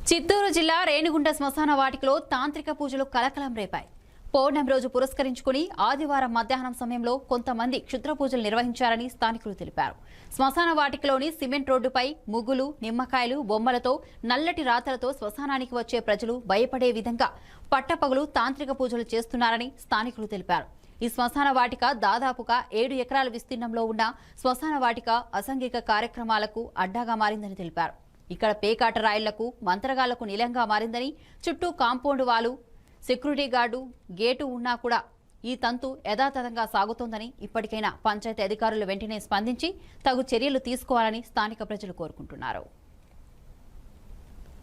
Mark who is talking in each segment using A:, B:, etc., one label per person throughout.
A: చిత్తూరు జిల్లా రేణిగుంట శ్మశాన వాటికలో తాంత్రిక పూజలు కలకలం రేపాయి. పౌర్ణమి రోజు పురస్కరించుకుని ఆదివారం మధ్యాహ్నం సమయంలో కొంతమంది క్షుద్ర పూజలు నిర్వహించారని స్థానికులు తెలిపారు. శ్మశాన వాటికలోని సిమెంట్ రోడ్డుపై ముగ్గులు, నిమ్మకాయలు, బొమ్మలతో, నల్లటి రాతలతో శ్మశానానికి వచ్చే ప్రజలు భయపడే విధంగా పట్టపగలు తాంత్రిక పూజలు చేస్తున్నారని స్థానికులు తెలిపారు. ఈ శ్మశాన వాటిక దాదాపుగా 7 ఎకరాల విస్తీర్ణంలో ఉన్న శ్మశాన వాటిక అసాంఘిక కార్యక్రమాలకు అడ్డాగా మారిందని తెలిపారు. ఇక్కడ పేకాట రాయిళ్లకు, మంత్రగాళ్లకు నిలంగా మారిందని, చుట్టూ కాంపౌండ్ వాలు, సెక్యూరిటీ గార్డు, గేటు ఉన్నా కూడా ఈ తంతు యథాతథంగా సాగుతోందని, ఇప్పటికైనా పంచాయతీ అధికారులు వెంటనే స్పందించి తగు చర్యలు తీసుకోవాలని స్థానిక ప్రజలు కోరుకుంటున్నారు.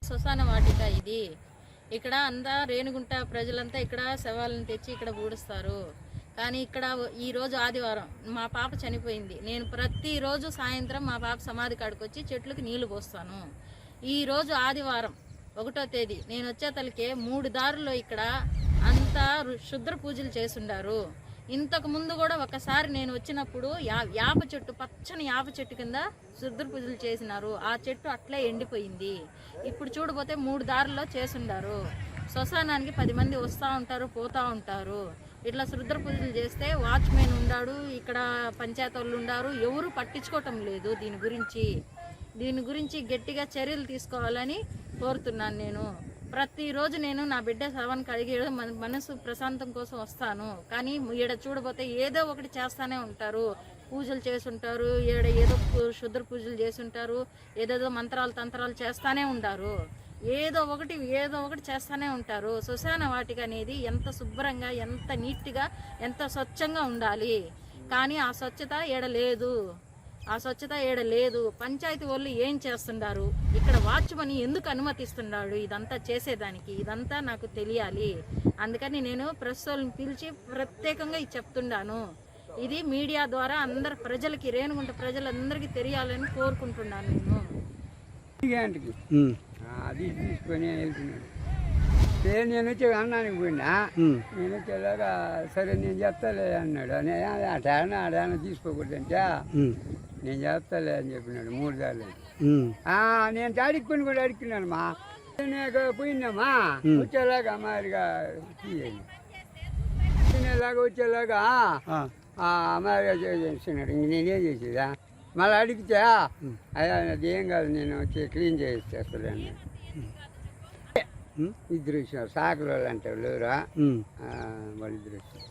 B: శ్మశాన వాటిక ఇది. ఇక్కడ అంతా రేణిగుంట ప్రజలంతా ఇక్కడ శవాలను తెచ్చి ఇక్కడ పూడుస్తారు. కానీ ఇక్కడ ఈరోజు ఆదివారం మా పాప చనిపోయింది. నేను ప్రతిరోజు సాయంత్రం మా పాప సమాధి కాడికి వచ్చి చెట్లకు నీళ్లు పోస్తాను. ఈరోజు ఆదివారం 1వ తేదీ నేను వచ్చే తలకే 3 దారుల్లో ఇక్కడ అంతా శుద్ర పూజలు చేసుండారు. ఇంతకు ముందు కూడా ఒకసారి నేను వచ్చినప్పుడు యాప చెట్టు, పచ్చని యాప చెట్టు కింద శుద్ర పూజలు చేసినారు. ఆ చెట్టు అట్లే ఎండిపోయింది. ఇప్పుడు చూడబోతే 3 దారుల్లో చేసుండారు. శ్మశానానికి 10 మంది వస్తూ ఉంటారు, పోతూ ఉంటారు. ఇట్లా శుద్ర పూజలు చేస్తే వాచ్మెన్ ఉండాడు, ఇక్కడ పంచాయతీ వాళ్ళు ఉండారు, ఎవరు పట్టించుకోవటం లేదు. దీని గురించి గట్టిగా చర్యలు తీసుకోవాలని కోరుతున్నాను. నేను ప్రతిరోజు నా బిడ్డ శవానికి అడిగే మనసు ప్రశాంతం కోసం వస్తాను. కానీ ఈడ చూడబోతే ఏదో ఒకటి చేస్తానే ఉంటారు. పూజలు చేసుంటారు, ఈడ ఏదో శుద్ర పూజలు చేసుంటారు, ఏదేదో మంత్రాలు తంత్రాలు చేస్తానే ఉంటారు. ఏదో ఒకటి చేస్తానే ఉంటారు. శ్మశాన వాటిక అనేది ఎంత శుభ్రంగా, ఎంత నీట్గా, ఎంత స్వచ్ఛంగా ఉండాలి. కానీ ఆ స్వచ్ఛత ఏడ లేదు. పంచాయతీ వాళ్ళు ఏం చేస్తున్నారు, ఇక్కడ వాచ్మన్ ఎందుకు అనుమతిస్తున్నాడు ఇదంతా చేసేదానికి, ఇదంతా నాకు తెలియాలి. అందుకని నేను ప్రెస్ వాళ్ళని పిలిచి ప్రత్యేకంగా ఇది చెప్తున్నాను. ఇది మీడియా ద్వారా అందరు ప్రజలకి, రేణిగుంట ప్రజలందరికీ తెలియాలని కోరుకుంటున్నాను.
C: అది తీసుకొని వెళ్తున్నాడు. నేను వచ్చి అన్నానికి పోయినా, నేను వచ్చేలాగా సరే నేను చెప్తాలే అన్నాడు. ఆడాన తీసుకోకూడదంటే నేను చెప్తాలే అని చెప్పినాడు. 3 దారులు నేను అడుక్కుని కూడా అడుక్కున్నాను. మా పోయినామా వచ్చేలాగా మారిగా తీయాలి, తినేలాగా వచ్చేలాగా మారిగా చేస్తున్నాడు. ఇంక నేనేం చేసేదా? మళ్ళీ అడిగితే అయ్యా అదేం కాదు, నేను వచ్చి క్లీన్ చేస్తాను అన్నాడు. ఇద్దరు వచ్చారు, సాకులు అంటే వాళ్ళెవరా వాళ్ళిద్దరు వచ్చారు.